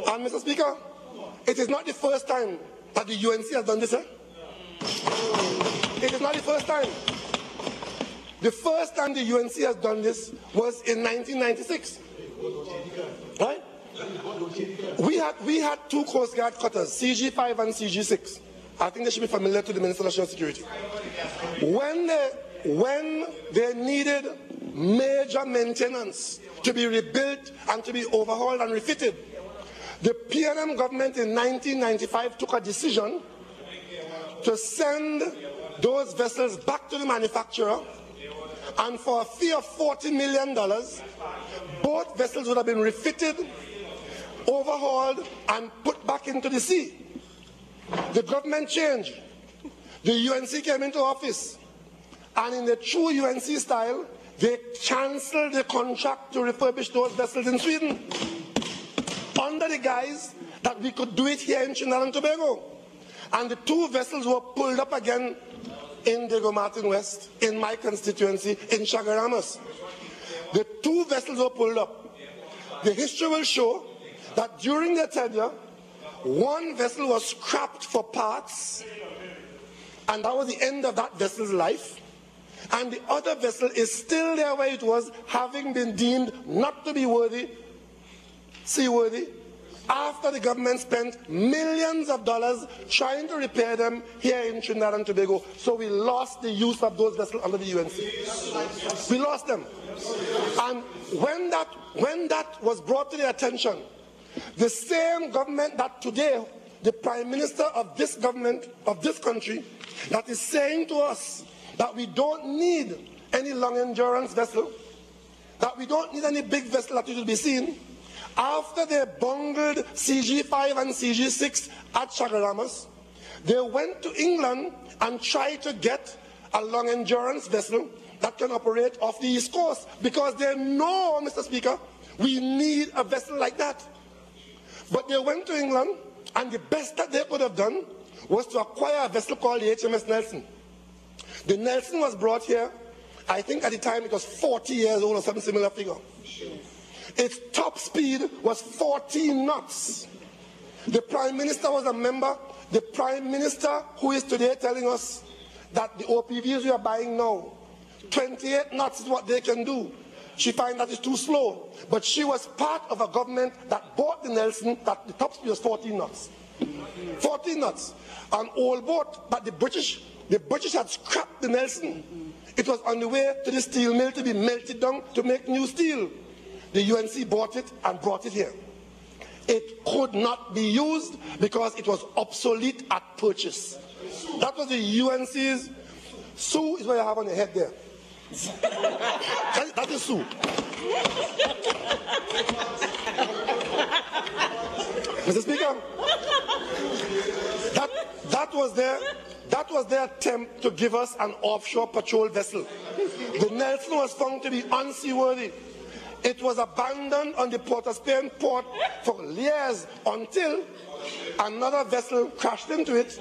And Mr. Speaker, it is not the first time that the UNC has done this. It is not the first time. The first time the UNC has done this was in 1996. Right? We had two Coast Guard cutters, CG5 and CG6. I think they should be familiar to the Minister of National Security. When they needed major maintenance to be rebuilt and to be overhauled and refitted, the PNM government in 1995 took a decision to send those vessels back to the manufacturer, and for a fee of $40 million, both vessels would have been refitted, overhauled, and put back into the sea. The government changed. The UNC came into office, and in the true UNC style, they cancelled the contract to refurbish those vessels in Sweden, under the guise that we could do it here in Trinidad and Tobago. And the two vessels were pulled up again in Diego Martin West, in my constituency, in Chagaramas. The two vessels were pulled up. The history will show that during their tenure, one vessel was scrapped for parts, and that was the end of that vessel's life. And the other vessel is still there where it was, having been deemed not to be worthy, seaworthy, after the government spent millions of dollars trying to repair them here in Trinidad and Tobago. So we lost the use of those vessels under the UNC. We lost them. And when that was brought to their attention, the same government that today, the Prime Minister of this government, of this country, that is saying to us that we don't need any long endurance vessel, that we don't need any big vessel that it will be seen, after they bungled CG5 and CG6 at Chagaramas, they went to England and tried to get a long endurance vessel that can operate off the East Coast, because they know, Mr. Speaker, we need a vessel like that. But they went to England, and the best that they could have done was to acquire a vessel called the HMS Nelson. The Nelson was brought here, I think at the time it was 40 years old or some similar figure. Its top speed was 14 knots. The Prime Minister was a member. The Prime Minister, who is today telling us that the OPVs we are buying now, 28 knots is what they can do. She finds that it's too slow. But she was part of a government that bought the Nelson, that the top speed was 14 knots. 14 knots. An old boat, but the British had scrapped the Nelson. It was on the way to the steel mill to be melted down to make new steel. The UNC bought it and brought it here. It could not be used because it was obsolete at purchase. That was the UNC's. Sue is what you have on your head there. That is Sue. Mr. Speaker, that was their attempt to give us an offshore patrol vessel. The Nelson was found to be unseaworthy. It was abandoned on the Port of Spain port for years until another vessel crashed into it,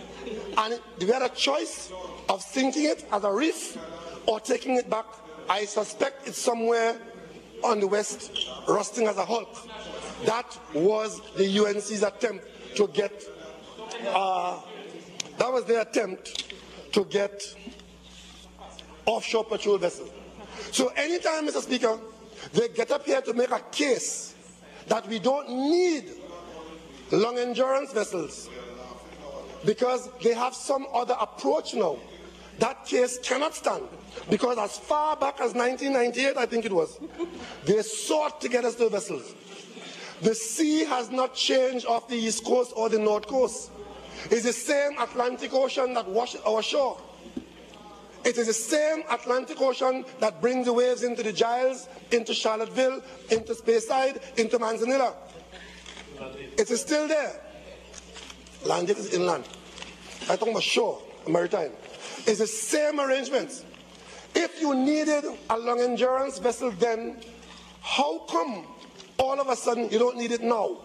and we had a choice of sinking it as a reef or taking it back. I suspect it's somewhere on the west, rusting as a hulk. That was the UNC's attempt to get, that was their attempt to get offshore patrol vessels. So anytime, Mr. Speaker, they get up here to make a case that we don't need long endurance vessels because they have some other approach now, that case cannot stand. Because as far back as 1998, I think it was, they sought to get us the vessels. The sea has not changed off the East Coast or the North Coast. It's the same Atlantic Ocean that washes our shore. It is the same Atlantic Ocean that brings the waves into the Giles, into Charlottesville, into Speyside, into Manzanilla. It is still there. Land, it is inland. I talk about shore, maritime. It's the same arrangements. If you needed a long endurance vessel then, how come all of a sudden you don't need it now?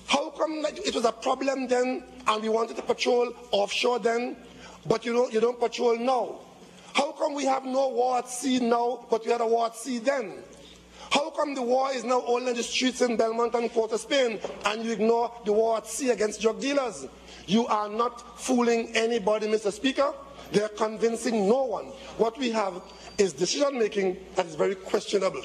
How come it was a problem then and we wanted to patrol offshore then, but you don't patrol now? How come we have no war at sea now, but we had a war at sea then? How come the war is now only in the streets in Belmont and Port of Spain, and you ignore the war at sea against drug dealers? You are not fooling anybody, Mr. Speaker. They are convincing no one. What we have is decision-making that is very questionable.